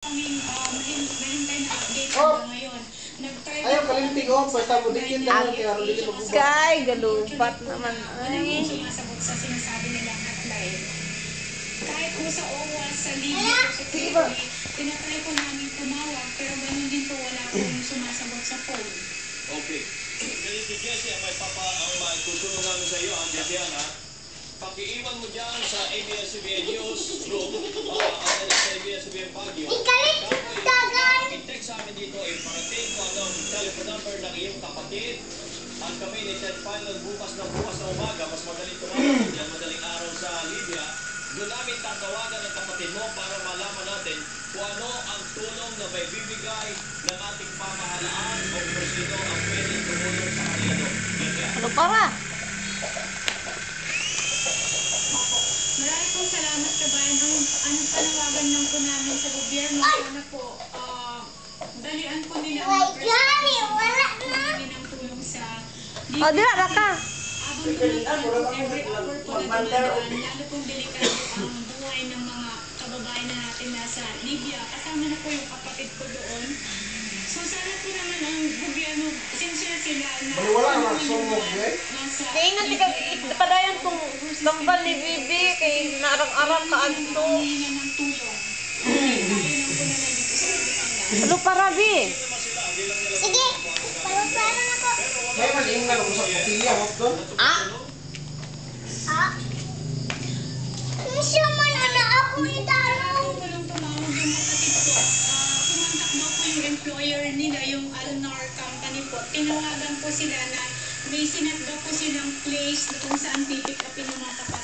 Mahintay na update hanggang ngayon. Ayaw kalimtig ko, basta mo dikit na kaya rin dikit pagbubat. Sky, galupat naman. Ay. Sumasagot sa sinasabi nilang hotline. Kahit po sa OWA, sa Liga, sa Security, tinatry po namin tumawag, pero ganun din po wala pong sumasagot sa phone. Okay. Ganito, Jessie, ang may tutulong namin sa iyo, ang Jessie, ha? Pakiiwan mo dyan sa ABS-CBN News Group, sa ABS-CBN Baguio. I-text sa amin dito, iparating ko ang telephone number ng iyong kapatid. At kami ni Ted Pilot bukas na umaga, mas madaling tumawag dyan, madaling araw sa Libya. Doon namin tatawagan ang kapatid mo para malaman natin kung ano ang tulong na may bibigay ng ating pamahalaan o kung sino ang pwedeng tumulong sa kanila. Ano para? Maraming pong salamat, kabayan. Ang panawagan lang po namin sa gobyerno, sana po, dalian po nila ang ng tulong sa O, dila na ka. abang tumatawag every hour po na dumadaan, lalo pong delikado ang buhay ng mga kababayan na natin nasa Libya. Kasama na po yung kapatid ko doon. So, sana po naman ang gobyerno, sincere sila na Wala naman sumog, eh. nasa Tingnan di ka padayan kung gambal ni Bibi kay narang-arang ka adto. hinihingan ng tulong. Tayo lang po na nandito sa Pilipinas. Ano para, Bi? Sige, paano na ko? May maling nga usap ko pilya mo doon. Ah? Siya man na ako itanong. Walang tumawag yung kapatid ko. Kumontak daw po yung employer nila, yung Alnar company po. Tinawagan po sila na may sinat daw po silang place kung saan pipick upin yung mga kapatid.